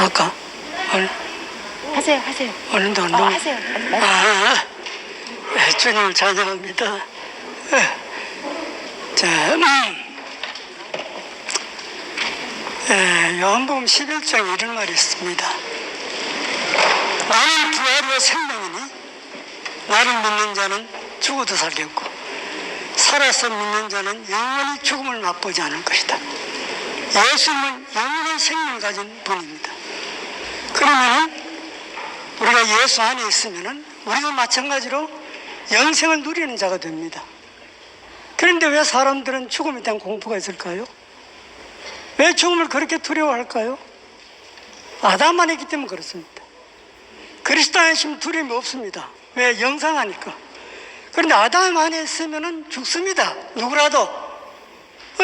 아까 오늘 하세요. 오늘도 하세요. 주님을 찬양합니다. 요한복음 11장에 이런 말이 있습니다. 나는 부활이요 생명이니 나를 믿는 자는 죽어도 살겠고 살아서 믿는 자는 영원히 죽음을 맛보지 않을 것이다. 예수님은 영원한 생명을 가진 분입니다. 그러면은 우리가 예수 안에 있으면은 우리도 마찬가지로 영생을 누리는 자가 됩니다. 그런데 왜 사람들은 죽음에 대한 공포가 있을까요? 왜 죽음을 그렇게 두려워할까요? 아담 안에 있기 때문에 그렇습니다. 그리스도 안에 있으면 두려움이 없습니다. 왜? 영생하니까. 그런데 아담 안에 있으면 죽습니다. 누구라도.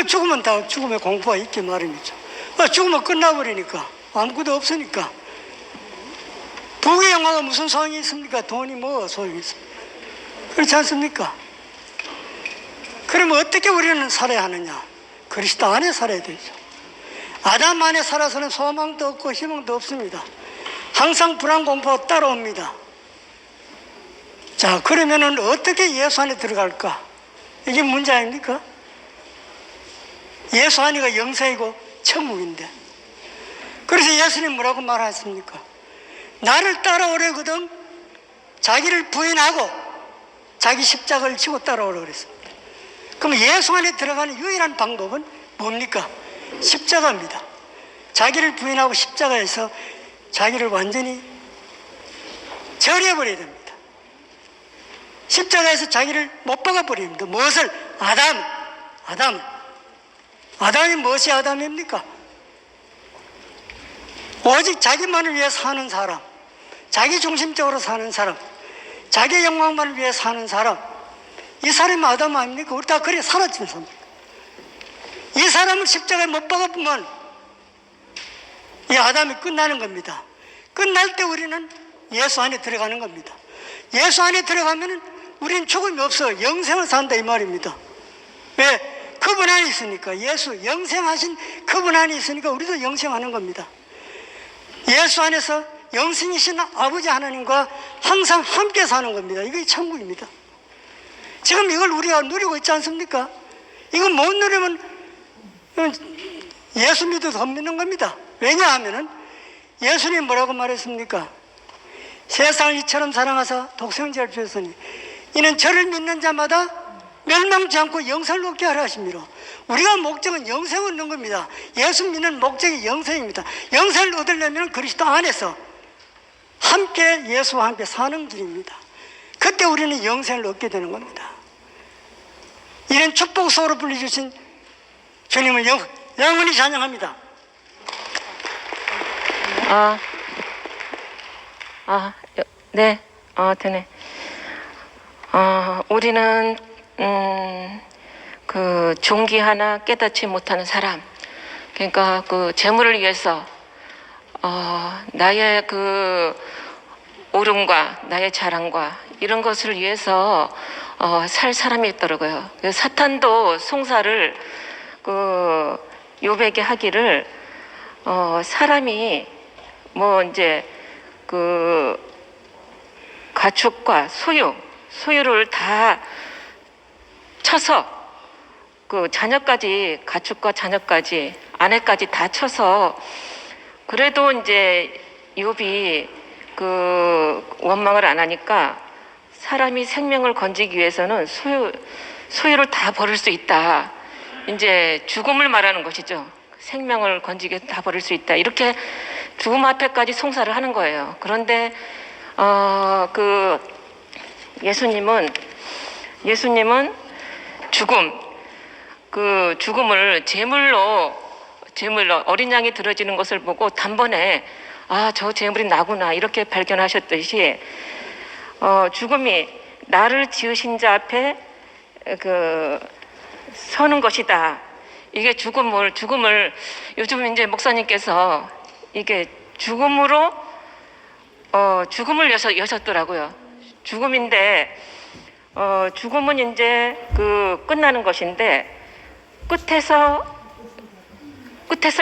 죽으면 다 죽음의 공포가 있기 마련이죠. 죽으면 끝나버리니까. 아무것도 없으니까. 부귀 영화가 무슨 소용이 있습니까? 돈이 뭐 소용이 있습니까? 그렇지 않습니까? 그러면 어떻게 우리는 살아야 하느냐? 그리스도 안에 살아야 되죠. 아담 안에 살아서는 소망도 없고 희망도 없습니다. 항상 불안 공포가 따라옵니다. 자, 그러면은 어떻게 예수 안에 들어갈까? 이게 문제 아닙니까? 예수 안에가 영생이고 천국인데. 그래서 예수님 뭐라고 말하셨습니까? 나를 따라오려거든 자기를 부인하고 자기 십자가를 지고 따라오라고 그랬습니다. 그럼 예수 안에 들어가는 유일한 방법은 뭡니까? 십자가입니다. 자기를 부인하고 십자가에서 자기를 완전히 절여버려야 됩니다. 십자가에서 자기를 못 박아버려야 됩니다. 무엇을? 아담이 무엇이 아담입니까? 오직 자기만을 위해 사는 사람, 자기 중심적으로 사는 사람, 자기 영광만을 위해 사는 사람, 이 사람이 아담 아닙니까? 우리 다 그래 살았지 사람. 이 사람을 십자가에 못 박아보면 이 아담이 끝나는 겁니다. 끝날 때 우리는 예수 안에 들어가는 겁니다. 예수 안에 들어가면 우리는 죽음이 없어 영생을 산다 이 말입니다. 왜? 그분 안에 있으니까. 예수 영생하신 그분 안에 있으니까 우리도 영생하는 겁니다. 예수 안에서 영생이신 아버지 하나님과 항상 함께 사는 겁니다. 이게 천국입니다. 지금 이걸 우리가 누리고 있지 않습니까? 이거 못 누리면 예수 믿어도 못 믿는 겁니다. 왜냐하면 예수님 뭐라고 말했습니까? 세상을 이처럼 사랑하사 독생자를 주셨으니 이는 저를 믿는 자마다 멸망치 않고 영생을 얻게 하려 하심이로. 우리가 목적은 영생을 얻는 겁니다. 예수 믿는 목적이 영생입니다. 영생을 얻으려면 그리스도 안에서 함께 예수와 함께 사는 길입니다. 그때 우리는 영생을 얻게 되는 겁니다. 이런 축복소로 불러주신 주님을 영원히 찬양합니다. 네, 되네. 우리는 그 종기 하나 깨닫지 못하는 사람, 그러니까 그 재물을 위해서 나의 그 오름과 나의 자랑과 이런 것을 위해서 살 사람이 있더라고요. 사탄도 송사를 그 욥에게 하기를 사람이 뭐 이제 그 가축과 소유를 다 쳐서 그 자녀까지, 가축과 자녀까지, 아내까지 다 쳐서 그래도 이제 욥이 그 원망을 안 하니까 사람이 생명을 건지기 위해서는 소유를 다 버릴 수 있다. 이제 죽음을 말하는 것이죠. 생명을 건지기 위해서 다 버릴 수 있다. 이렇게 죽음 앞에까지 송사를 하는 거예요. 그런데 그 예수님은 죽음을 제물로 어린 양이 들어지는 것을 보고 단번에 저 제물이 나구나 이렇게 발견하셨듯이 죽음이 나를 지으신 자 앞에 그 서는 것이다. 이게 죽음을 요즘 이제 목사님께서 이게 죽음을 여셨더라고요. 죽음인데 죽음은 이제 그 끝나는 것인데 끝에서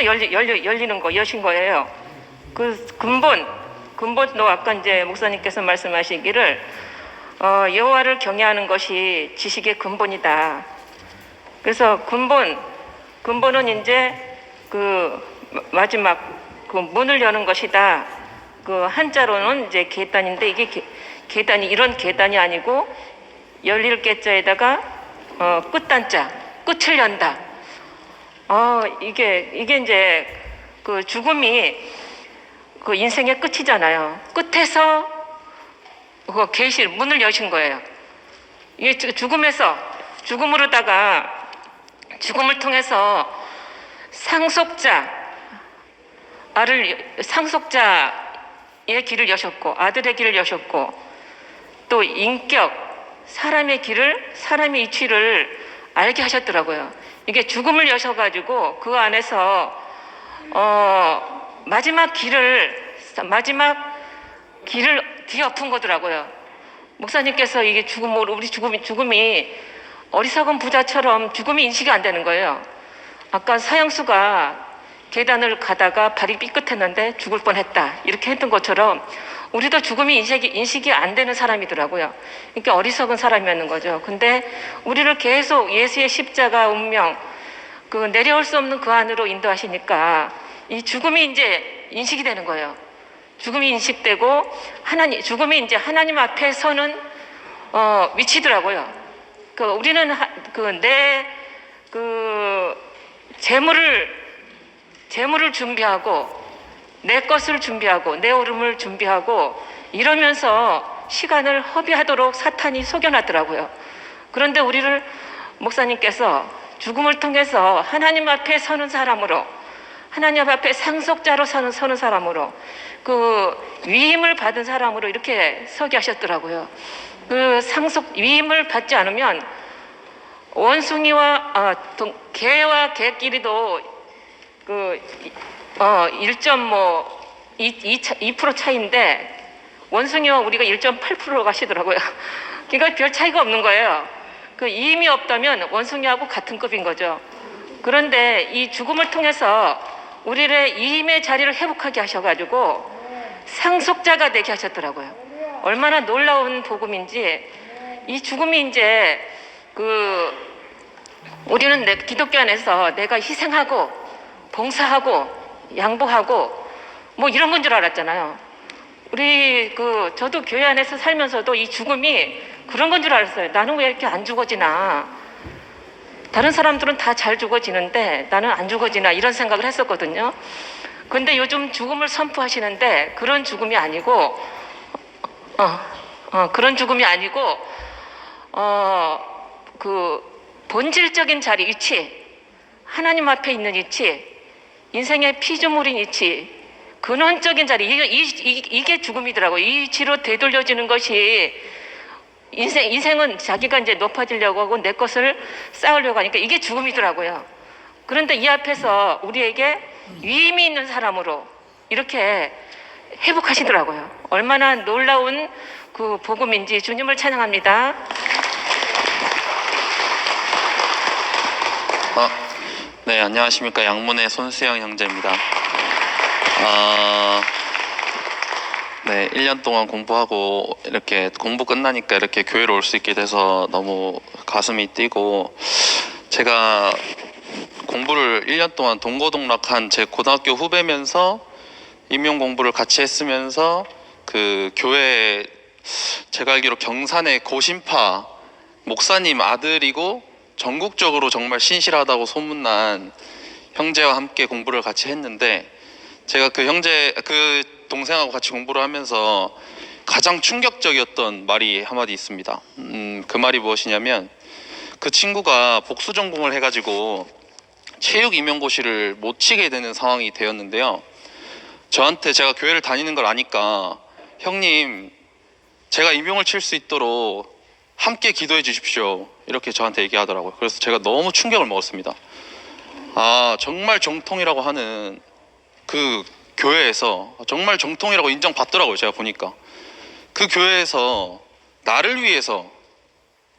열리는 거 여신 거예요. 그 근본도 아까 이제 목사님께서 말씀하시기를 여호와를 경외하는 것이 지식의 근본이다. 그래서 근본은 이제 그 마지막 그 문을 여는 것이다. 그 한자로는 이제 계단인데 이게 계단이 이런 계단이 아니고 열릴 계자에다가 끝단자 끝을 연다. 이게 이제 그 죽음이 그 인생의 끝이잖아요. 끝에서 그 계실 문을 여신 거예요. 이게 죽음으로다가 죽음을 통해서 상속자의 길을 여셨고 아들의 길을 여셨고 또 인격 사람의 이치를 알게 하셨더라고요. 이게 죽음을 여셔가지고 그 안에서 마지막 길을 뒤엎은 거더라고요. 목사님께서 이게 우리 죽음이 어리석은 부자처럼 죽음이 인식이 안 되는 거예요. 아까 서영수가 계단을 가다가 발이 삐끗했는데 죽을 뻔했다 이렇게 했던 것처럼 우리도 죽음이 인식이 안 되는 사람이더라고요. 그러니까 어리석은 사람이었는 거죠. 근데 우리를 계속 예수의 십자가 운명 그 내려올 수 없는 그 안으로 인도하시니까 이 죽음이 이제 인식이 되는 거예요. 죽음이 인식되고 죽음이 이제 하나님 앞에 서는 위치더라고요. 우리는 내 재물을 준비하고 내 것을 준비하고 내 오름을 준비하고 이러면서 시간을 허비하도록 사탄이 속여놨더라고요. 그런데 우리를 목사님께서 죽음을 통해서 하나님 앞에 서는 사람으로 하나님 앞에 상속자로 서는 사람으로 그 위임을 받은 사람으로 이렇게 서게 하셨더라고요. 그 위임을 받지 않으면 원숭이와 개와 개끼리도 1.2% 차이인데 원숭이와 우리가 1.8% 가시더라고요. 그러니까 별 차이가 없는 거예요. 그 이임이 없다면 원숭이하고 같은 급인 거죠. 그런데 이 죽음을 통해서 우리의 이임의 자리를 회복하게 하셔가지고 상속자가 되게 하셨더라고요. 얼마나 놀라운 복음인지 이 죽음이 이제 우리는 기독교 안에서 내가 희생하고 봉사하고 양보하고 뭐 이런 건 줄 알았잖아요. 저도 교회 안에서 살면서도 이 죽음이 그런 건 줄 알았어요. 나는 왜 이렇게 안 죽어지나? 다른 사람들은 다 잘 죽어지는데 나는 안 죽어지나? 이런 생각을 했었거든요. 근데 요즘 죽음을 선포하시는데 그런 죽음이 아니고 본질적인 자리, 위치, 하나님 앞에 있는 위치, 인생의 피조물인 위치, 근원적인 자리, 이게 죽음이더라고요. 이 위치로 되돌려지는 것이 인생은 자기가 이제 높아지려고 하고 내 것을 쌓으려고 하니까 이게 죽음이더라고요. 그런데 이 앞에서 우리에게 위임이 있는 사람으로 이렇게 회복하시더라고요. 얼마나 놀라운 그 복음인지 주님을 찬양합니다. 네, 안녕하십니까. 양문의 손수영 형제입니다. 네, 1년 동안 공부하고 이렇게 공부 끝나니까 이렇게 교회로 올 수 있게 돼서 너무 가슴이 뛰고, 제가 공부를 1년 동안 동고동락한 제 고등학교 후배면서 임용 공부를 같이 했으면서 그 교회, 제가 알기로 경산의 고신파 목사님 아들이고 전국적으로 정말 신실하다고 소문난 형제와 함께 공부를 같이 했는데, 제가 그 동생하고 같이 공부를 하면서 가장 충격적이었던 말이 한마디 있습니다. 그 말이 무엇이냐면, 그 친구가 복수 전공을 해가지고 체육 임용고시를 못 치게 되는 상황이 되었는데요. 저한테, 제가 교회를 다니는 걸 아니까, 형님, 제가 임용을 칠 수 있도록 함께 기도해 주십시오, 이렇게 저한테 얘기하더라고요. 그래서 제가 너무 충격을 먹었습니다. 정말 정통이라고 하는 그 교회에서, 정말 정통이라고 인정받더라고요. 제가 보니까 그 교회에서 나를 위해서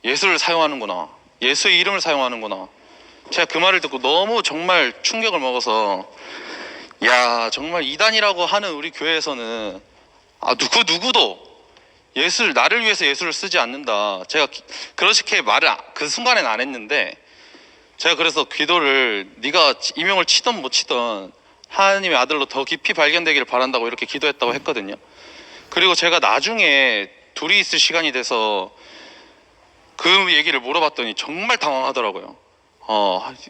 예수를 사용하는구나, 예수의 이름을 사용하는구나. 제가 그 말을 듣고 너무 정말 충격을 먹어서 야, 정말 이단이라고 하는 우리 교회에서는 누구도 나를 위해서 예수를 쓰지 않는다. 제가 그렇게 말을 그 순간엔 안 했는데, 제가 그래서 기도를 네가 이명을 치던 못 치던 하나님의 아들로 더 깊이 발견되기를 바란다고 이렇게 기도했다고 했거든요. 그리고 제가 나중에 둘이 있을 시간이 돼서 그 얘기를 물어봤더니 정말 당황하더라고요.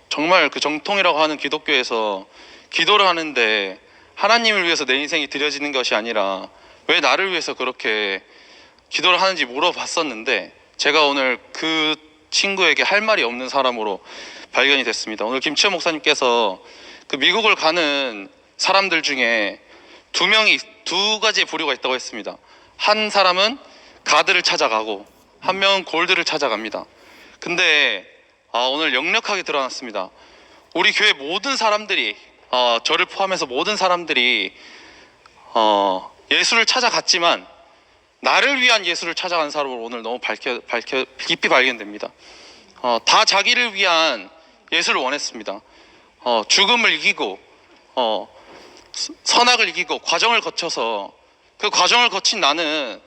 정말 그 정통이라고 하는 기독교에서 기도를 하는데 하나님을 위해서 내 인생이 드려지는 것이 아니라 왜 나를 위해서 그렇게 기도를 하는지 물어봤었는데, 제가 오늘 그 친구에게 할 말이 없는 사람으로 발견이 됐습니다. 오늘 김치현 목사님께서 그 미국을 가는 사람들 중에 두 가지의 부류가 있다고 했습니다. 한 사람은 가드를 찾아가고 한 명은 골드를 찾아갑니다. 근데 오늘 역력하게 드러났습니다. 우리 교회 모든 사람들이, 저를 포함해서 모든 사람들이 예수를 찾아갔지만 나를 위한 예수를 찾아간 사람으로 오늘 너무 깊이 발견됩니다. 다 자기를 위한 예수를 원했습니다. 죽음을 이기고 선악을 이기고 과정을 거쳐서 그 과정을 거친 나는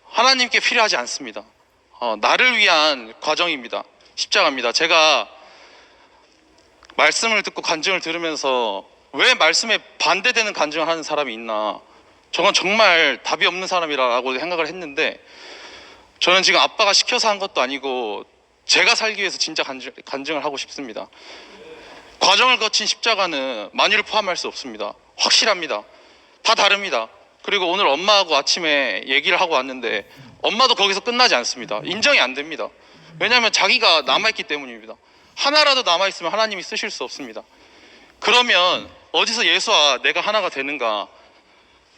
하나님께 필요하지 않습니다. 나를 위한 과정입니다. 십자가입니다. 제가 말씀을 듣고 간증을 들으면서 왜 말씀에 반대되는 간증을 하는 사람이 있나, 저건 정말 답이 없는 사람이라고 생각을 했는데, 저는 지금 아빠가 시켜서 한 것도 아니고 제가 살기 위해서 진짜 간증을 하고 싶습니다. 과정을 거친 십자가는 만유를 포함할 수 없습니다. 확실합니다. 다 다릅니다. 그리고 오늘 엄마하고 아침에 얘기를 하고 왔는데 엄마도 거기서 끝나지 않습니다. 인정이 안 됩니다. 왜냐하면 자기가 남아있기 때문입니다. 하나라도 남아있으면 하나님이 쓰실 수 없습니다. 그러면 어디서 예수와 내가 하나가 되는가?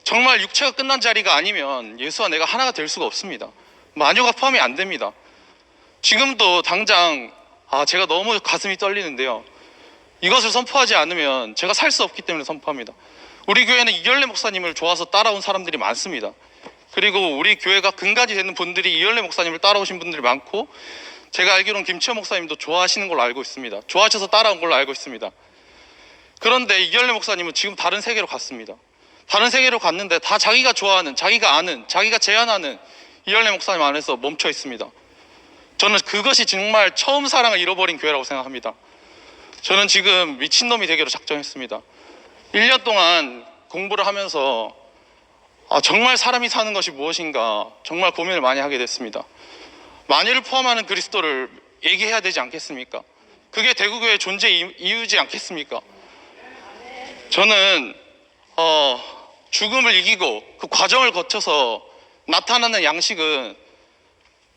정말 육체가 끝난 자리가 아니면 예수와 내가 하나가 될 수가 없습니다. 만유가 포함이 안 됩니다. 지금도 당장 제가 너무 가슴이 떨리는데요, 이것을 선포하지 않으면 제가 살 수 없기 때문에 선포합니다. 우리 교회는 이열래 목사님을 좋아서 따라온 사람들이 많습니다. 그리고 우리 교회가 근간이 되는 분들이 이열래 목사님을 따라오신 분들이 많고, 제가 알기로는 김치현 목사님도 좋아하시는 걸로 알고 있습니다. 좋아하셔서 따라온 걸로 알고 있습니다. 그런데 이열래 목사님은 지금 다른 세계로 갔습니다. 다른 세계로 갔는데 다 자기가 좋아하는, 자기가 아는, 자기가 제안하는 이열래 목사님 안에서 멈춰 있습니다. 저는 그것이 정말 처음 사랑을 잃어버린 교회라고 생각합니다. 저는 지금 미친놈이 되기로 작정했습니다. 1년 동안 공부를 하면서 정말 사람이 사는 것이 무엇인가 정말 고민을 많이 하게 됐습니다. 만유를 포함하는 그리스도를 얘기해야 되지 않겠습니까? 그게 대구교회의 존재 이유지 않겠습니까? 저는 죽음을 이기고 그 과정을 거쳐서 나타나는 양식은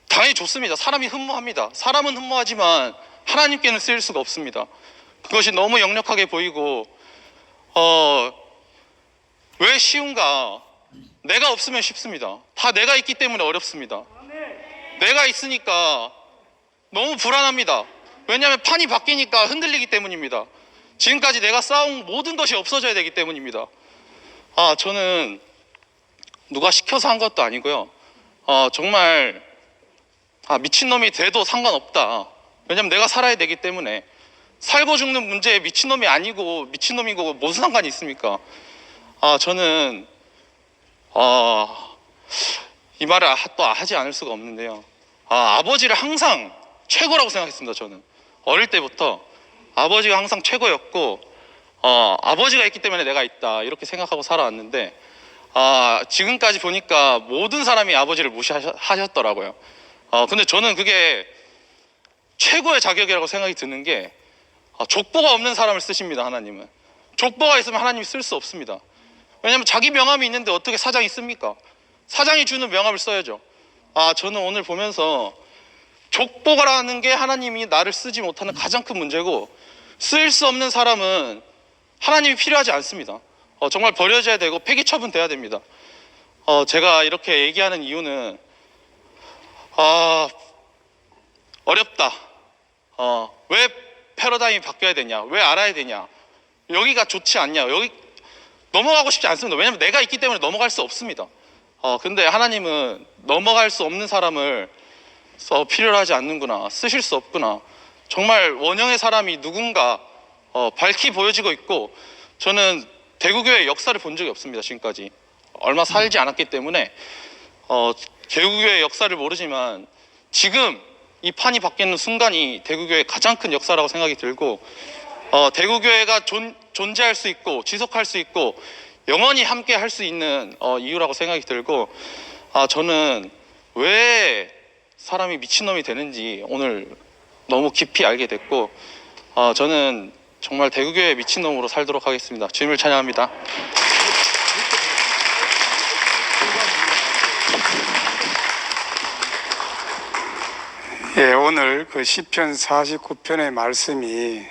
당연히 좋습니다. 사람이 흠모합니다. 사람은 흠모하지만 하나님께는 쓰일 수가 없습니다. 그것이 너무 역력하게 보이고, 왜 쉬운가? 내가 없으면 쉽습니다. 다 내가 있기 때문에 어렵습니다. 내가 있으니까 너무 불안합니다. 왜냐하면 판이 바뀌니까 흔들리기 때문입니다. 지금까지 내가 쌓은 모든 것이 없어져야 되기 때문입니다. 저는 누가 시켜서 한 것도 아니고요, 정말 미친놈이 돼도 상관없다. 왜냐면 내가 살아야 되기 때문에. 살고 죽는 문제에 미친놈이 아니고 미친놈이고 무슨 상관이 있습니까? 저는 이 말을 또 하지 않을 수가 없는데요, 아버지를 항상 최고라고 생각했습니다. 저는 어릴 때부터 아버지가 항상 최고였고, 아버지가 있기 때문에 내가 있다 이렇게 생각하고 살아왔는데, 지금까지 보니까 모든 사람이 아버지를 무시하셨더라고요. 근데 저는 그게 최고의 자격이라고 생각이 드는 게, 족보가 없는 사람을 쓰십니다. 하나님은 족보가 있으면 하나님이 쓸 수 없습니다. 왜냐하면 자기 명함이 있는데 어떻게 사장이 씁니까? 사장이 주는 명함을 써야죠. 저는 오늘 보면서 족보가라는 게 하나님이 나를 쓰지 못하는 가장 큰 문제고, 쓰일 수 없는 사람은 하나님이 필요하지 않습니다. 정말 버려져야 되고 폐기 처분돼야 됩니다. 제가 이렇게 얘기하는 이유는 어렵다. 왜 패러다임이 바뀌어야 되냐? 왜 알아야 되냐? 여기가 좋지 않냐? 여기 넘어가고 싶지 않습니다. 왜냐하면 내가 있기 때문에 넘어갈 수 없습니다. 근데 하나님은 넘어갈 수 없는 사람을 필요로 하지 않는구나, 쓰실 수 없구나. 정말 원형의 사람이 누군가 밝히 보여지고 있고, 저는 대구교회 역사를 본 적이 없습니다. 지금까지 얼마 살지 않았기 때문에 대구교회 역사를 모르지만 지금 이 판이 바뀌는 순간이 대구교회의 가장 큰 역사라고 생각이 들고 대구교회가 존재할 수 있고 지속할 수 있고 영원히 함께 할 수 있는 이유라고 생각이 들고 저는 왜 사람이 미친놈이 되는지 오늘 너무 깊이 알게 됐고 저는 정말 대구교회 미친놈으로 살도록 하겠습니다. 주님을 찬양합니다. 예, 오늘 그 시편 49편의 말씀이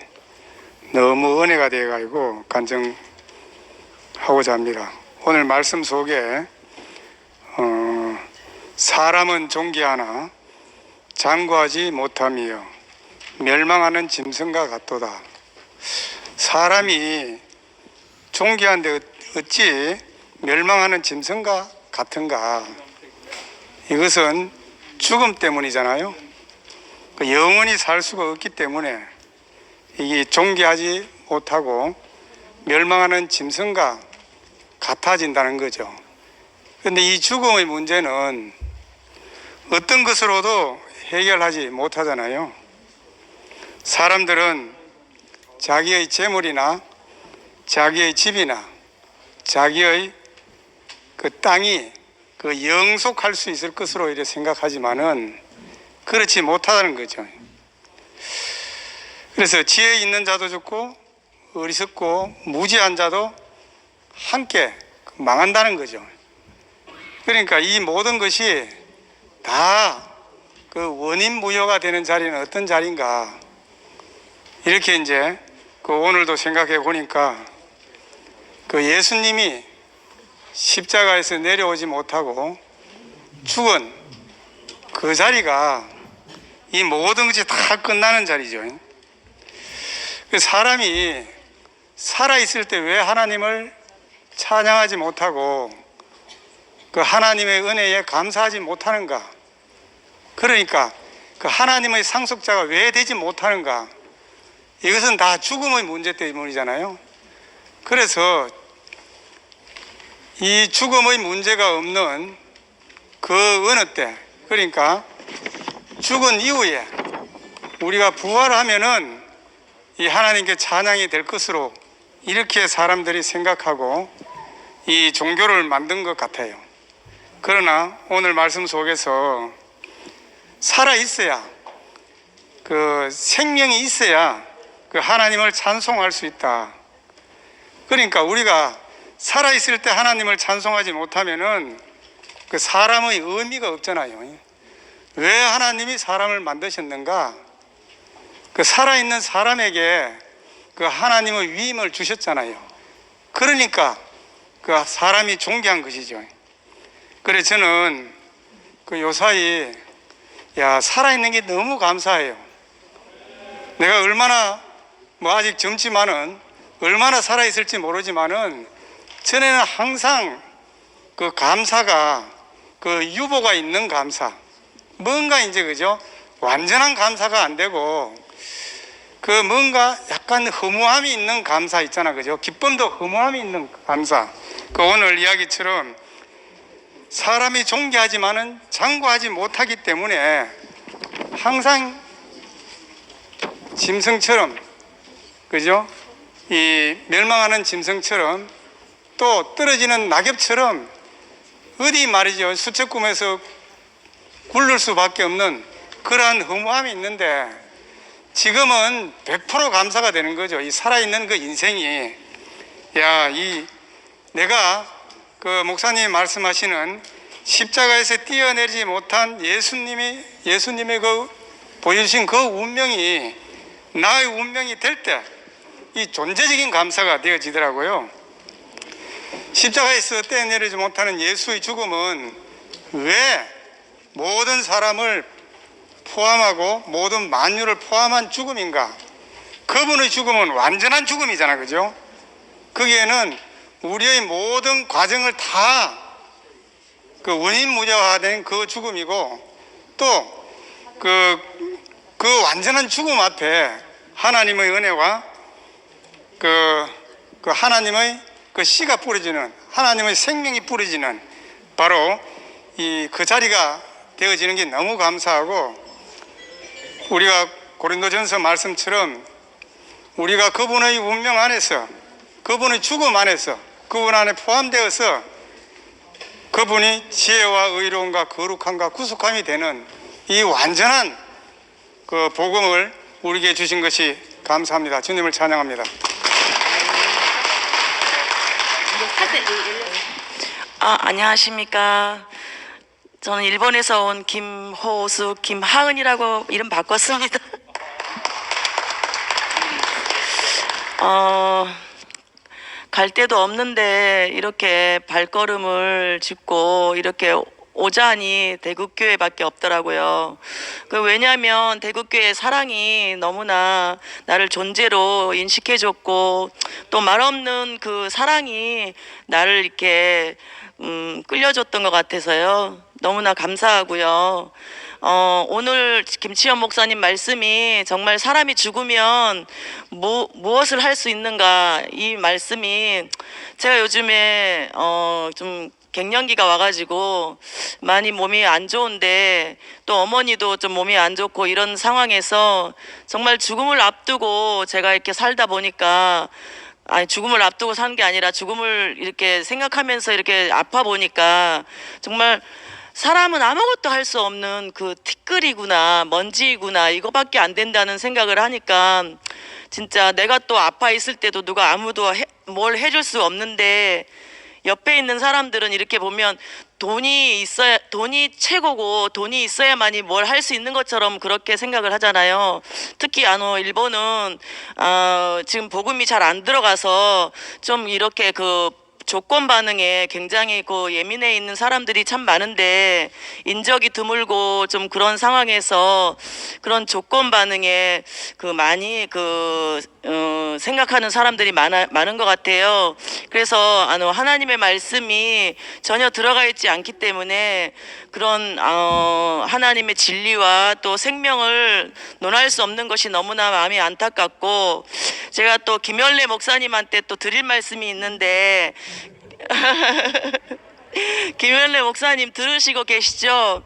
너무 은혜가 되어가지고 간증하고자 합니다. 오늘 말씀 속에 사람은 존귀하나 장구하지 못하며 멸망하는 짐승과 같도다. 사람이 존귀한데 어찌 멸망하는 짐승과 같은가? 이것은 죽음 때문이잖아요. 영원히 살 수가 없기 때문에 이게 존귀하지 못하고 멸망하는 짐승과 같아진다는 거죠. 그런데 이 죽음의 문제는 어떤 것으로도 해결하지 못하잖아요. 사람들은 자기의 재물이나 자기의 집이나 자기의 그 땅이 그 영속할 수 있을 것으로 이렇게 생각하지만은 그렇지 못하다는 거죠. 그래서 지혜 있는 자도 죽고 어리석고 무지한 자도 함께 망한다는 거죠. 그러니까 이 모든 것이 다 그 원인 부여가 되는 자리는 어떤 자리인가? 이렇게 이제 그 오늘도 생각해 보니까 그 예수님이 십자가에서 내려오지 못하고 죽은 그 자리가 이 모든 것이 다 끝나는 자리죠. 사람이 살아있을 때 왜 하나님을 찬양하지 못하고 그 하나님의 은혜에 감사하지 못하는가? 그러니까 그 하나님의 상속자가 왜 되지 못하는가? 이것은 다 죽음의 문제 때문이잖아요. 그래서 이 죽음의 문제가 없는 그 어느 때, 그러니까 죽은 이후에 우리가 부활하면은 이 하나님께 찬양이 될 것으로 이렇게 사람들이 생각하고 이 종교를 만든 것 같아요. 그러나 오늘 말씀 속에서 살아있어야, 그 생명이 있어야 그 하나님을 찬송할 수 있다. 그러니까 우리가 살아있을 때 하나님을 찬송하지 못하면은 그 사람의 의미가 없잖아요. 왜 하나님이 사람을 만드셨는가? 그 살아있는 사람에게 그 하나님의 위임을 주셨잖아요. 그러니까 그 사람이 존귀한 것이죠. 그래서 저는 그 요사이 살아있는 게 너무 감사해요. 내가 얼마나 아직 젊지만은 얼마나 살아있을지 모르지만은 전에는 항상 그 감사가 그 유보가 있는 감사, 뭔가 이제 그죠? 완전한 감사가 안 되고 그 뭔가 약간 허무함이 있는 감사 있잖아, 그죠? 기쁨도 허무함이 있는 감사. 그 오늘 이야기처럼 사람이 존귀하지만은 장구하지 못하기 때문에 항상 짐승처럼, 그죠? 이 멸망하는 짐승처럼 또 떨어지는 낙엽처럼 어디 말이죠, 수척꿈에서 굴를 수밖에 없는 그러한 허무함이 있는데 지금은 100% 감사가 되는 거죠. 이 살아있는 그 인생이, 내가 그 목사님이 말씀하시는 십자가에서 뛰어내리지 못한 예수님의 그 보여주신 그 운명이 나의 운명이 될 때 이 존재적인 감사가 되어지더라고요. 십자가에서 떼내리지 못하는 예수의 죽음은 왜 모든 사람을 포함하고 모든 만유를 포함한 죽음인가? 그분의 죽음은 완전한 죽음이잖아, 그죠? 거기에는 우리의 모든 과정을 다 그 원인 무효화된 그 죽음이고 또 그 완전한 죽음 앞에 하나님의 은혜와 그 하나님의 그 씨가 뿌려지는, 하나님의 생명이 뿌려지는 바로 그 자리가 되어지는 게 너무 감사하고, 우리가 고린도전서 말씀처럼 우리가 그분의 운명 안에서, 그분의 죽음 안에서, 그분 안에 포함되어서 그분이 지혜와 의로움과 거룩함과 구속함이 되는 이 완전한 그 복음을 우리에게 주신 것이 감사합니다. 주님을 찬양합니다. 안녕하십니까. 저는 일본에서 온 김호수, 김하은이라고 이름 바꿨습니다. 갈 데도 없는데 이렇게 발걸음을 짚고 이렇게 오자니 대국교회밖에 없더라고요. 왜냐하면 대국교회 사랑이 너무나 나를 존재로 인식해줬고, 또 말없는 그 사랑이 나를 이렇게 끌려줬던 것 같아서요. 너무나 감사하고요. 오늘 김치현 목사님 말씀이 정말 사람이 죽으면 무엇을 할 수 있는가, 이 말씀이 제가 요즘에 좀 갱년기가 와가지고 많이 몸이 안 좋은데, 또 어머니도 좀 몸이 안 좋고 이런 상황에서 정말 죽음을 앞두고 제가 이렇게 살다 보니까, 죽음을 앞두고 사는 게 아니라 죽음을 이렇게 생각하면서 이렇게 아파 보니까 정말 사람은 아무것도 할 수 없는 그 티끌이구나, 먼지구나, 이거밖에 안 된다는 생각을 하니까, 진짜 내가 또 아파 있을 때도 누가 아무도 뭘 해줄 수 없는데, 옆에 있는 사람들은 이렇게 보면 돈이 최고고 돈이 있어야만이 뭘 할 수 있는 것처럼 그렇게 생각을 하잖아요. 특히 일본은 지금 복음이 잘 안 들어가서 좀 이렇게 그 조건 반응에 굉장히 예민해 있는 사람들이 참 많은데, 인적이 드물고 좀 그런 상황에서 그런 조건 반응에 많이 생각하는 사람들이 많은 것 같아요. 그래서 하나님의 말씀이 전혀 들어가 있지 않기 때문에 그런 하나님의 진리와 또 생명을 논할 수 없는 것이 너무나 마음이 안타깝고, 제가 또 김열래 목사님한테 또 드릴 말씀이 있는데 김열래 목사님 들으시고 계시죠?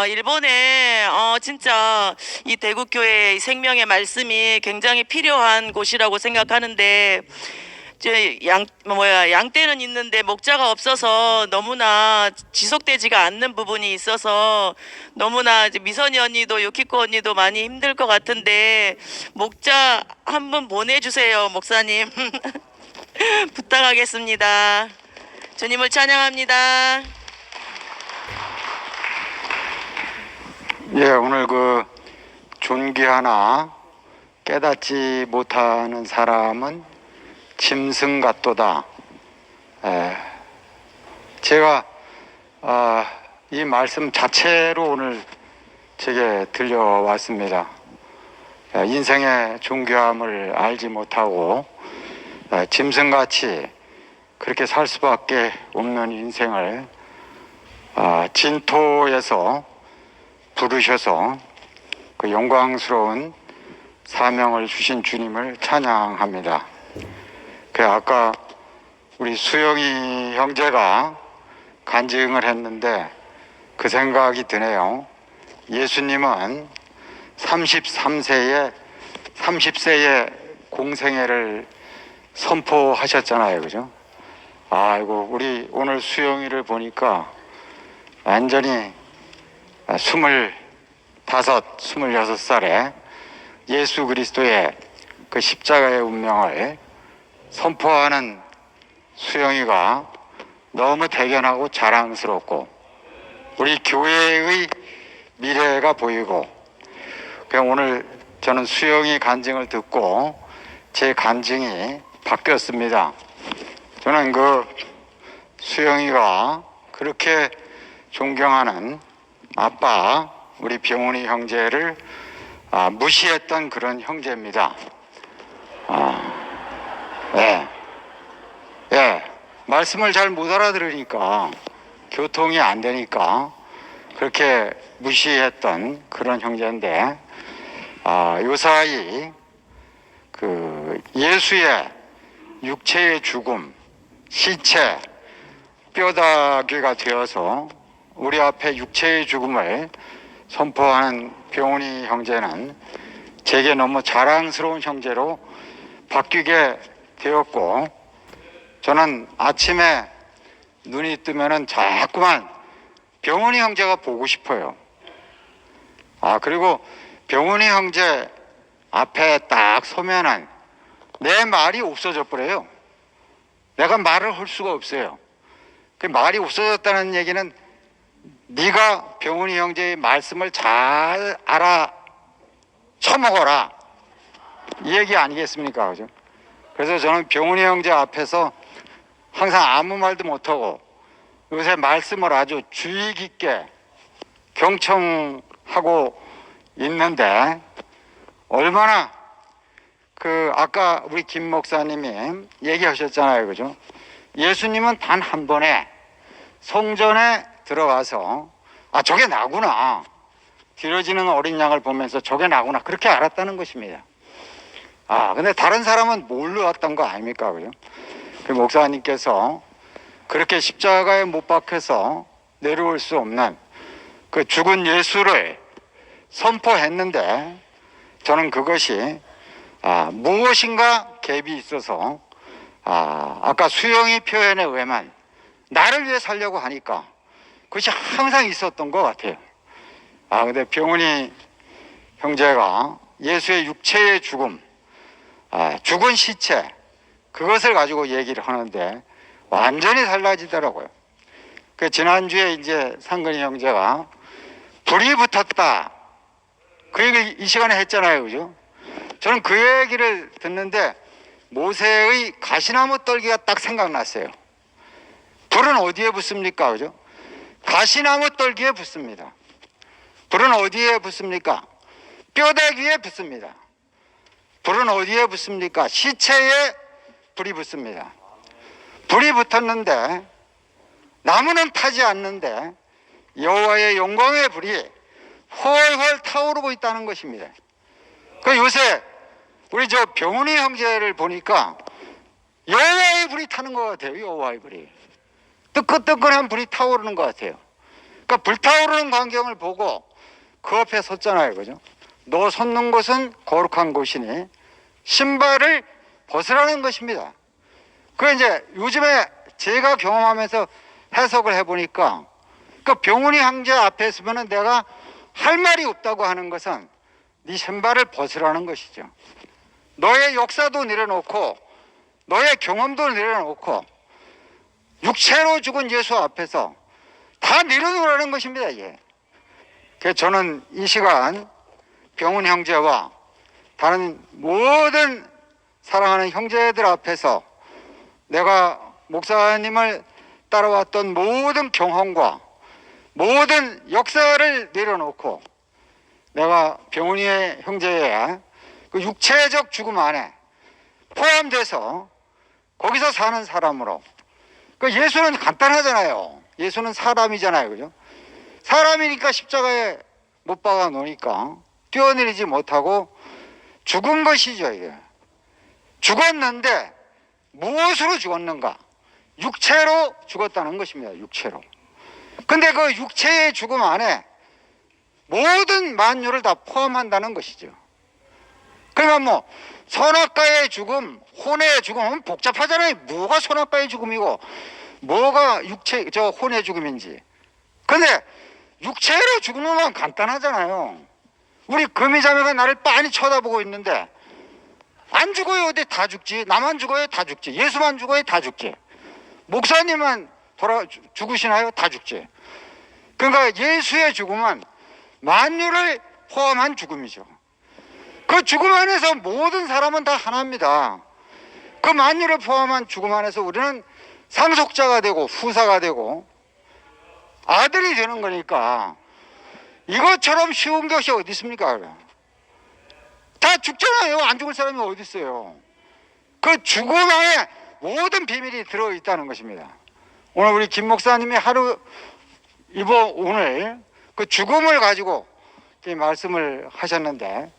일본에 진짜 이 대국교회 생명의 말씀이 굉장히 필요한 곳이라고 생각하는데, 양떼는 있는데 목자가 없어서 너무나 지속되지가 않는 부분이 있어서 너무나 이제 미선이 언니도 유키코 언니도 많이 힘들 것 같은데, 목자 한 분 보내주세요, 목사님. 부탁하겠습니다. 주님을 찬양합니다. 예, 오늘 존귀하나 깨닫지 못하는 사람은 짐승 같도다. 제가 이 말씀 자체로 오늘 제게 들려왔습니다. 인생의 존귀함을 알지 못하고 짐승같이 그렇게 살 수밖에 없는 인생을 진토에서 부르셔서 그 영광스러운 사명을 주신 주님을 찬양합니다. 아까 우리 수영이 형제가 간증을 했는데 그 생각이 드네요. 예수님은 30세에 공생애를 선포하셨잖아요. 그죠? 아이고, 우리 오늘 수영이를 보니까 완전히 26살에 예수 그리스도의 그 십자가의 운명을 선포하는 수영이가 너무 대견하고 자랑스럽고 우리 교회의 미래가 보이고, 그냥 오늘 저는 수영이 간증을 듣고 제 간증이 바뀌었습니다. 저는 수영이가 그렇게 존경하는 아빠 우리 병훈이 형제를 무시했던 그런 형제입니다. 말씀을 잘 못 알아들으니까, 교통이 안 되니까 그렇게 무시했던 그런 형제인데, 요사이 예수의 육체의 죽음, 시체, 뼈다귀가 되어서 우리 앞에 육체의 죽음을 선포하는 병훈이 형제는 제게 너무 자랑스러운 형제로 바뀌게 되었고, 저는 아침에 눈이 뜨면은 자꾸만 병훈이 형제가 보고 싶어요. 그리고 병훈이 형제 앞에 딱 서면은 내 말이 없어져 버려요. 내가 말을 할 수가 없어요. 그 말이 없어졌다는 얘기는 네가 병훈이 형제의 말씀을 잘 알아 처먹어라, 이 얘기 아니겠습니까? 그죠? 그래서 저는 병훈이 형제 앞에서 항상 아무 말도 못하고 요새 말씀을 아주 주의 깊게 경청하고 있는데, 얼마나 아까 우리 김 목사님이 얘기하셨잖아요. 그죠? 예수님은 단 한 번에 성전에 들어가서 저게 나구나, 길어지는 어린 양을 보면서 저게 나구나, 그렇게 알았다는 것입니다. 근데 다른 사람은 몰랐던 거 아닙니까? 그죠? 그 목사님께서 그렇게 십자가에 못 박혀서 내려올 수 없는 그 죽은 예수를 선포했는데, 저는 그것이 무엇인가 갭이 있어서 아까 수영이 표현에 의하면 나를 위해 살려고 하니까 그것이 항상 있었던 것 같아요. 근데 병훈이 형제가 예수의 육체의 죽음, 죽은 시체, 그것을 가지고 얘기를 하는데 완전히 달라지더라고요. 지난주에 이제 상근이 형제가 불이 붙었다, 그 얘기 이 시간에 했잖아요. 그죠? 저는 그 얘기를 듣는데 모세의 가시나무 떨기가 딱 생각났어요. 불은 어디에 붙습니까? 그죠? 가시나무 떨기에 붙습니다. 불은 어디에 붙습니까? 뼈다귀에 붙습니다. 불은 어디에 붙습니까? 시체에 불이 붙습니다. 불이 붙었는데 나무는 타지 않는데 여호와의 영광의 불이 훨훨 타오르고 있다는 것입니다. 요새 우리 병훈이 형제를 보니까 여호와의 불이 타는 것 같아요. 여호와의 불이 뜨끈뜨끈한 불이 타오르는 것 같아요. 불타오르는 광경을 보고 그 앞에 섰잖아요. 그죠? 너 섰는 곳은 거룩한 곳이니 신발을 벗으라는 것입니다. 이제 요즘에 제가 경험하면서 해석을 해보니까 병훈이 형제 앞에 서면은 내가 할 말이 없다고 하는 것은 네 신발을 벗으라는 것이죠. 너의 역사도 내려놓고 너의 경험도 내려놓고 육체로 죽은 예수 앞에서 다 내려놓으라는 것입니다. 그래서 저는 이 시간 병훈 형제와 다른 모든 사랑하는 형제들 앞에서 내가 목사님을 따라왔던 모든 경험과 모든 역사를 내려놓고 내가 병훈이의 형제의 그 육체적 죽음 안에 포함돼서 거기서 사는 사람으로, 예수는 간단하잖아요. 예수는 사람이잖아요. 그죠? 사람이니까 십자가에 못 박아 놓으니까 뛰어내리지 못하고 죽은 것이죠. 이게 죽었는데 무엇으로 죽었는가? 육체로 죽었다는 것입니다. 육체로. 근데 그 육체의 죽음 안에 모든 만유를 다 포함한다는 것이죠. 그러면 선악과의 죽음, 혼의 죽음은 복잡하잖아요. 뭐가 선악과의 죽음이고 뭐가 혼의 죽음인지. 근데 육체로 죽는 건 간단하잖아요. 우리 금이자매가 나를 빤히 쳐다보고 있는데 안 죽어요. 어디 다 죽지. 나만 죽어요. 다 죽지. 예수만 죽어요. 다 죽지. 목사님만 죽으시나요? 다 죽지. 그러니까 예수의 죽음은 만유를 포함한 죽음이죠. 그 죽음 안에서 모든 사람은 다 하나입니다. 그 만유를 포함한 죽음 안에서 우리는 상속자가 되고 후사가 되고 아들이 되는 거니까 이것처럼 쉬운 것이 어디 있습니까? 다 죽잖아요. 안 죽을 사람이 어디 있어요? 그 죽음 안에 모든 비밀이 들어있다는 것입니다. 오늘 우리 김 목사님이 오늘 그 죽음을 가지고 말씀을 하셨는데,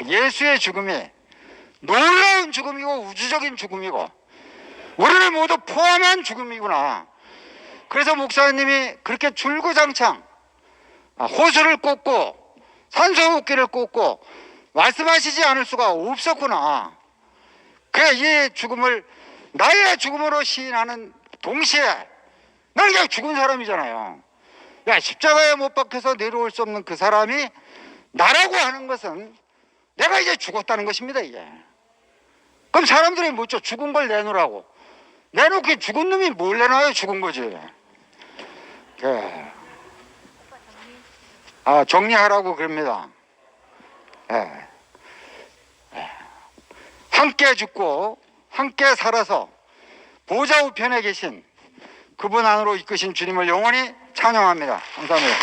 예수의 죽음이 놀라운 죽음이고 우주적인 죽음이고 우리를 모두 포함한 죽음이구나. 그래서 목사님이 그렇게 줄구장창 호수를 꽂고 산소호흡기를 꽂고 말씀하시지 않을 수가 없었구나. 그래, 이 죽음을 나의 죽음으로 시인하는 동시에 나는 그냥 죽은 사람이잖아요. 야, 십자가에 못 박혀서 내려올 수 없는 그 사람이 나라고 하는 것은 내가 이제 죽었다는 것입니다. 이게. 그럼 사람들이 묻죠. 죽은 걸 내놓으라고. 내놓기 죽은 놈이 뭘 내놔요? 죽은 거지. 예. 정리하라고 그럽니다. 예. 예. 함께 죽고 함께 살아서 보좌 우편에 계신 그분 안으로 이끄신 주님을 영원히 찬양합니다. 감사합니다.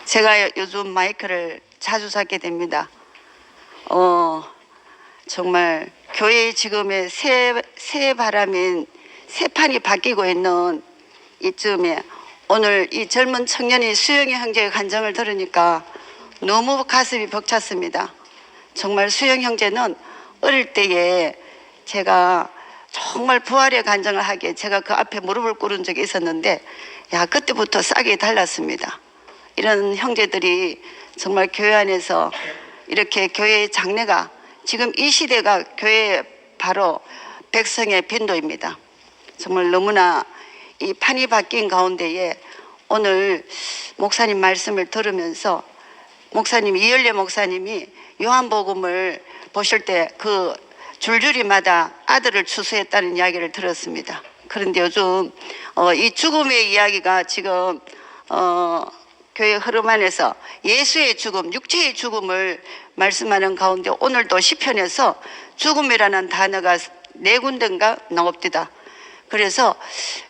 제가 요즘 마이크를 자주 잡게 됩니다. 정말 교회의 지금의 새 바람인 새 판이 바뀌고 있는 이쯤에 오늘 이 젊은 청년이 수영이 형제의 간증을 들으니까 너무 가슴이 벅찼습니다. 정말 수영 형제는 어릴 때에 제가 정말 부활의 간증을 하기에 제가 그 앞에 무릎을 꿇은 적이 있었는데 야, 그때부터 싹이 달랐습니다. 이런 형제들이 정말 교회 안에서 이렇게 교회의 장래가 지금 이 시대가 교회의 바로 백성의 빈도입니다. 정말 너무나 이 판이 바뀐 가운데에 오늘 목사님 말씀을 들으면서 목사님 이열례 목사님이 요한복음을 보실 때 그 줄줄이마다 아들을 추수했다는 이야기를 들었습니다. 그런데 요즘 이 죽음의 이야기가 지금 교회 흐름 안에서 예수의 죽음, 육체의 죽음을 말씀하는 가운데 오늘도 시편에서 죽음이라는 단어가 4군데인가 나옵니다. 그래서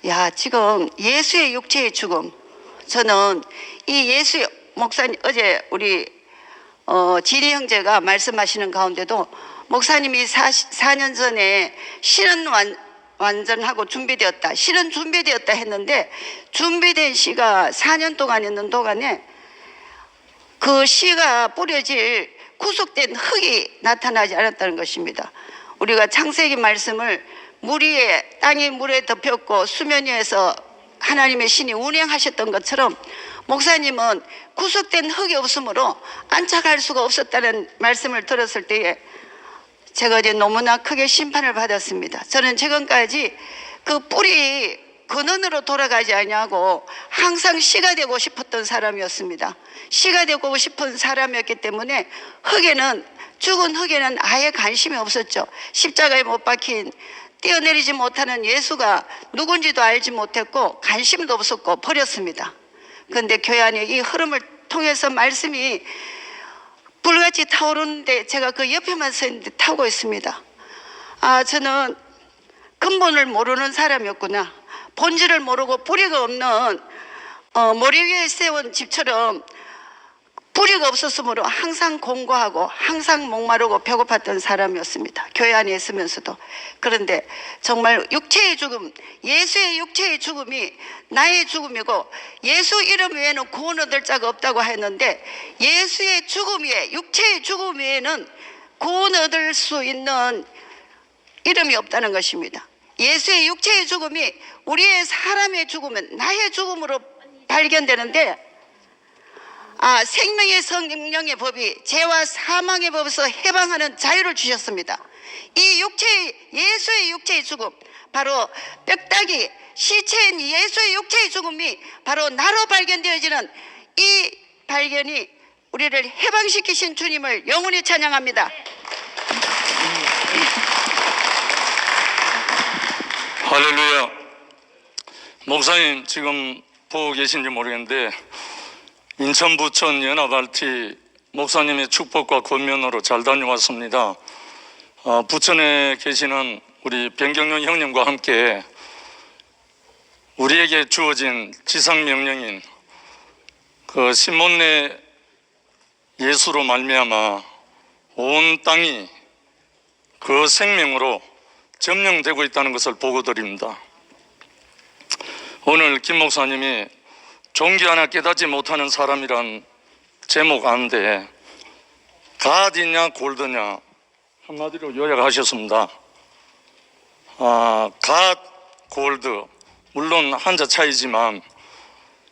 야, 지금 예수의 육체의 죽음, 저는 이 예수의 목사님 어제 우리 진희 형제가 말씀하시는 가운데도 목사님이 4년 전에 신은 완전하고 준비되었다, 실은 준비되었다 했는데 준비된 씨가 4년 동안 있는 동안에 그 씨가 뿌려질 구속된 흙이 나타나지 않았다는 것입니다. 우리가 창세기 말씀을 물 위에, 땅이 물에 덮였고 수면 위에서 하나님의 신이 운행하셨던 것처럼 목사님은 구속된 흙이 없으므로 안착할 수가 없었다는 말씀을 들었을 때에 제가 이제 너무나 크게 심판을 받았습니다. 저는 지금까지 그 뿌리 근원으로 돌아가지 아니하고 항상 씨가 되고 싶었던 사람이었습니다. 씨가 되고 싶은 사람이었기 때문에 흙에는, 죽은 흙에는 아예 관심이 없었죠. 십자가에 못 박힌 뛰어내리지 못하는 예수가 누군지도 알지 못했고 관심도 없었고 버렸습니다. 그런데 교회 안에 이 흐름을 통해서 말씀이 불같이 타오르는데 제가 그 옆에만 서 있는데 타고 있습니다. 저는 근본을 모르는 사람이었구나. 본질을 모르고 뿌리가 없는 모래 위에 세운 집처럼 뿌리가 없었으므로 항상 공고하고 항상 목마르고 배고팠던 사람이었습니다. 교회 안에 있으면서도. 그런데 정말 육체의 죽음, 예수의 육체의 죽음이 나의 죽음이고 예수 이름 외에는 구원 얻을 자가 없다고 했는데 예수의 죽음 외에, 육체의 죽음 외에는 구원 얻을 수 있는 이름이 없다는 것입니다. 예수의 육체의 죽음이 우리의 사람의 죽음은 나의 죽음으로 발견되는데 생명의 성령의 법이 죄와 사망의 법에서 해방하는 자유를 주셨습니다. 이 육체의, 예수의 육체의 죽음, 바로 뼈다귀 시체인 예수의 육체의 죽음이 바로 나로 발견되어지는 이 발견이 우리를 해방시키신 주님을 영원히 찬양합니다. 할렐루야. 목사님 지금 보고 계신지 모르겠는데 인천 부천 연합RT 목사님의 축복과 권면으로 잘 다녀왔습니다. 부천에 계시는 우리 변경룡 형님과 함께 우리에게 주어진 지상명령인 그 신문내 예수로 말미암아 온 땅이 그 생명으로 점령되고 있다는 것을 보고드립니다. 오늘 김 목사님이 종기 하나 깨닫지 못하는 사람이란 제목 안데 갓이냐 골드냐 한마디로 요약하셨습니다. 갓, 골드 물론 한자 차이지만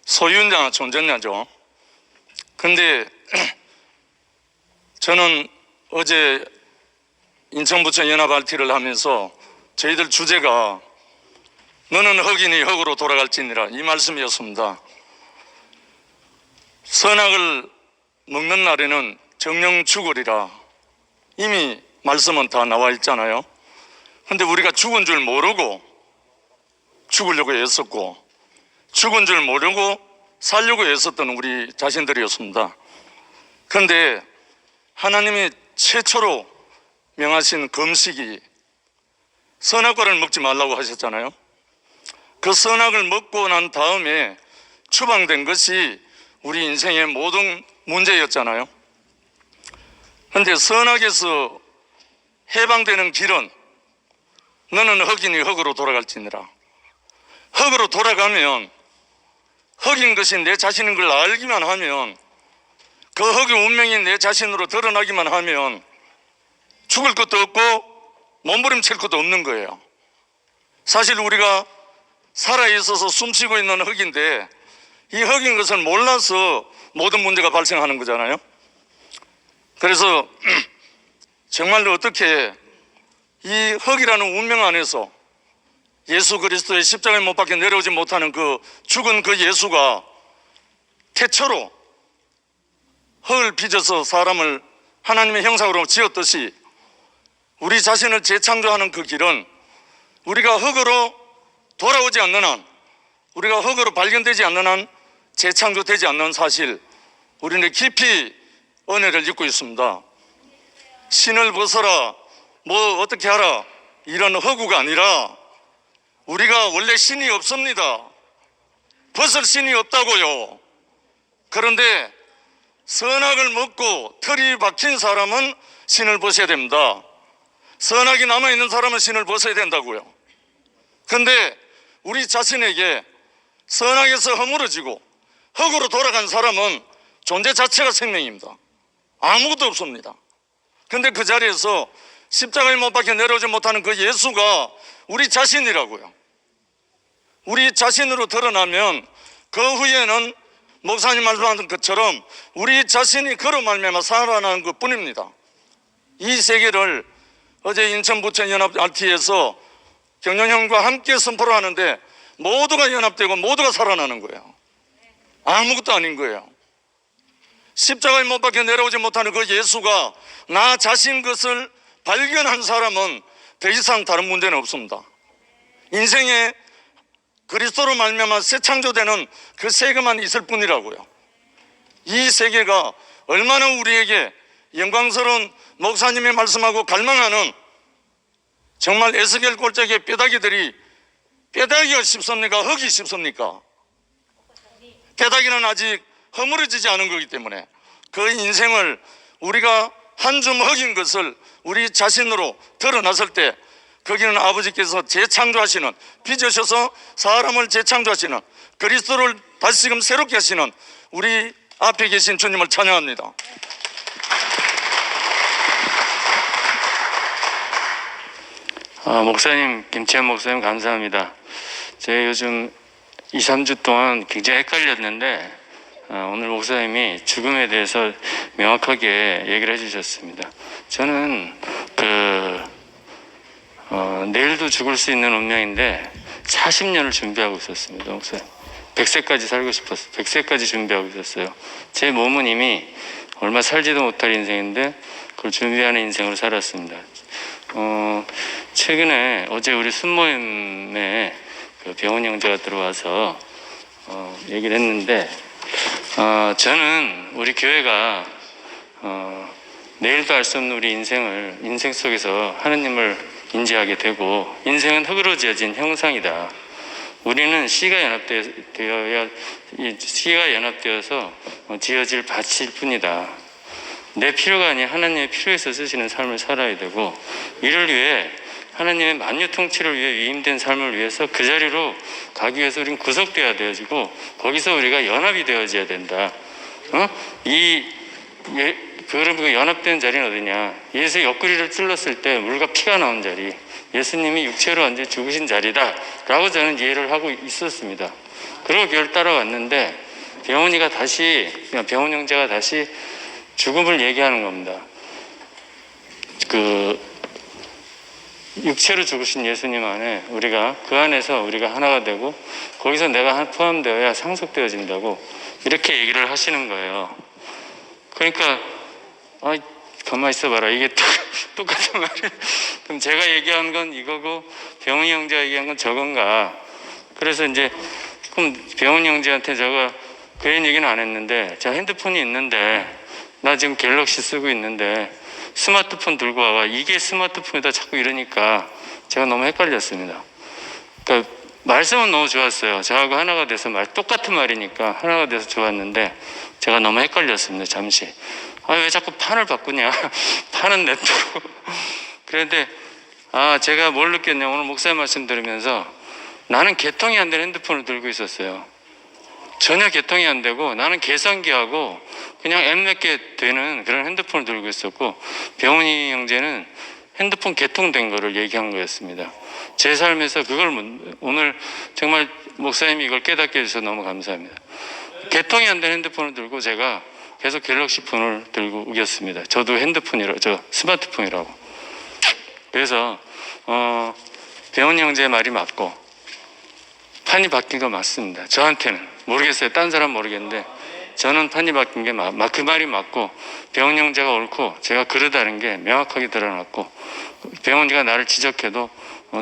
소유냐 존재냐죠. 근데 저는 어제 인천부천 연합RT를 하면서 저희들 주제가 너는 흑인이 흑으로 돌아갈지니라 이 말씀이었습니다. 선악을 먹는 날에는 정령 죽으리라 이미 말씀은 다 나와 있잖아요. 근데 우리가 죽은 줄 모르고 죽으려고 애썼고 죽은 줄 모르고 살려고 애썼던 우리 자신들이었습니다. 그런데 하나님이 최초로 명하신 금식이 선악과를 먹지 말라고 하셨잖아요. 그 선악을 먹고 난 다음에 추방된 것이 우리 인생의 모든 문제였잖아요. 그런데 선악에서 해방되는 길은 너는 흑인이 흑으로 돌아갈지니라. 흑으로 돌아가면 흑인 것이 내 자신인 걸 알기만 하면 그 흑의 운명이 내 자신으로 드러나기만 하면 죽을 것도 없고 몸부림칠 것도 없는 거예요. 사실 우리가 살아있어서 숨쉬고 있는 흑인데 이 흑인 것을 몰라서 모든 문제가 발생하는 거잖아요. 그래서 정말로 어떻게 이 흑이라는 운명 안에서 예수 그리스도의 십자가에 못 박혀 내려오지 못하는 그 죽은 그 예수가 태초로 흙을 빚어서 사람을 하나님의 형상으로 지었듯이 우리 자신을 재창조하는 그 길은 우리가 흙으로 돌아오지 않는 한, 우리가 흙으로 발견되지 않는 한 재창조되지 않는 사실, 우리는 깊이 은혜를 잊고 있습니다. 신을 벗어라, 뭐 어떻게 하라, 이런 허구가 아니라 우리가 원래 신이 없습니다. 벗을 신이 없다고요. 그런데 선악을 먹고 털이 박힌 사람은 신을 벗어야 됩니다. 선악이 남아있는 사람은 신을 벗어야 된다고요. 그런데 우리 자신에게 선악에서 허물어지고 흙으로 돌아간 사람은 존재 자체가 생명입니다. 아무것도 없습니다. 그런데 그 자리에서 십자가에 못 박혀 내려오지 못하는 그 예수가 우리 자신이라고요. 우리 자신으로 드러나면 그 후에는 목사님 말씀하신 것처럼 우리 자신이 그로 말미암아 살아나는 것뿐입니다. 이 세계를 어제 인천 부천 연합 RT에서 경영형과 함께 선포를 하는데 모두가 연합되고 모두가 살아나는 거예요. 아무것도 아닌 거예요. 십자가에 못 박혀 내려오지 못하는 그 예수가 나 자신 것을 발견한 사람은 더 이상 다른 문제는 없습니다. 인생에 그리스도로 말미암아 새 창조되는 그 세계만 있을 뿐이라고요. 이 세계가 얼마나 우리에게 영광스러운 목사님이 말씀하고 갈망하는 정말 에스겔 꼴짝의 뼈다귀들이, 뼈다귀가 쉽습니까? 흙이 쉽습니까? 뼈다귀는 아직 허물어지지 않은 거기 때문에 그 인생을 우리가 한 줌 흙인 것을 우리 자신으로 드러났을 때 거기는 아버지께서 재창조하시는, 빚으셔서 사람을 재창조하시는, 그리스도를 다시금 새롭게 하시는 우리 앞에 계신 주님을 찬양합니다. 목사님, 김치현 목사님 감사합니다. 제가 요즘 2, 3주 동안 굉장히 헷갈렸는데 오늘 목사님이 죽음에 대해서 명확하게 얘기를 해주셨습니다. 저는 내일도 죽을 수 있는 운명인데 40년을 준비하고 있었습니다. 목사님, 100세까지 살고 싶었어요. 100세까지 준비하고 있었어요. 제 몸은 이미 얼마 살지도 못할 인생인데 그걸 준비하는 인생으로 살았습니다. 최근에 어제 우리 순모임에 그 병원 형제가 들어와서 얘기를 했는데 저는 우리 교회가 내일도 알 수 없는 우리 인생 속에서 하느님을 인지하게 되고, 인생은 흙으로 지어진 형상이다. 우리는 씨가 연합되어서 지어질 밭일 뿐이다. 내 필요가 아닌 하나님의 필요에서 쓰시는 삶을 살아야 되고, 이를 위해 하나님의 만유통치를 위해 위임된 삶을 위해서 그 자리로 가기 위해서 우리는 구속되어야 되어지고 거기서 우리가 연합이 되어져야 된다. 그럼 그 연합된 자리는 어디냐? 예수의 옆구리를 찔렀을 때 물과 피가 나온 자리, 예수님이 육체로 언제 죽으신 자리다 라고 저는 이해를 하고 있었습니다. 그리고 교회를 따라왔는데 병훈 형제가 다시 죽음을 얘기하는 겁니다. 그 육체로 죽으신 예수님 안에 그 안에서 우리가 하나가 되고 거기서 내가 포함되어야 상속되어진다고 이렇게 얘기를 하시는 거예요. 그러니까 가만히 있어봐라. 이게 똑같은 말이에요. 그럼 제가 얘기한 건 이거고 병훈이 형제가 얘기한 건 저건가. 그래서 이제 그럼 병훈이 형제한테 제가 그런 얘기는 안 했는데 제가 핸드폰이 있는데 나 지금 갤럭시 쓰고 있는데 스마트폰 들고 와봐. 이게 스마트폰이다 자꾸 이러니까 제가 너무 헷갈렸습니다. 그러니까 말씀은 너무 좋았어요. 저하고 하나가 돼서 똑같은 말이니까 하나가 돼서 좋았는데 제가 너무 헷갈렸습니다. 잠시. 왜 자꾸 판을 바꾸냐. 판은 냅두고. 그런데 제가 뭘 느꼈냐. 오늘 목사님 말씀 들으면서 나는 개통이 안 되는 핸드폰을 들고 있었어요. 전혀 개통이 안 되고 나는 계산기하고 그냥 앱 몇 개 되는 그런 핸드폰을 들고 있었고 병훈이 형제는 핸드폰 개통된 거를 얘기한 거였습니다. 제 삶에서 그걸 오늘 정말 목사님이 이걸 깨닫게 해주셔서 너무 감사합니다. 개통이 안 된 핸드폰을 들고 제가 계속 갤럭시 폰을 들고 우겼습니다. 저도 스마트폰이라고. 그래서 병훈이 형제의 말이 맞고 판이 바뀐 거 맞습니다. 저한테는 모르겠어요. 딴 사람 모르겠는데 저는 판이 바뀐 게 그 말이 맞고 병훈 형제가 옳고 제가 그러다는 게 명확하게 드러났고 병훈이가 나를 지적해도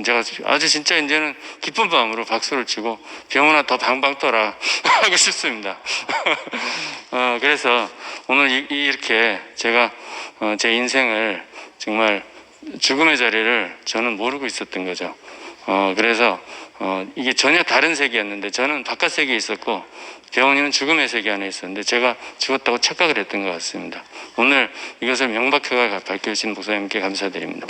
제가 아주 진짜 이제는 기쁜 마음으로 박수를 치고 병훈아 더 방방 떠라 하고 싶습니다. 그래서 오늘 이렇게 제가 제 인생을 정말 죽음의 자리를 저는 모르고 있었던 거죠. 그래서 이게 전혀 다른 세계였는데 저는 바깥 세계에 있었고 병훈이는 죽음의 세계 안에 있었는데 제가 죽었다고 착각을 했던 것 같습니다. 오늘 이것을 명백하게 밝혀주신 목사님께 감사드립니다.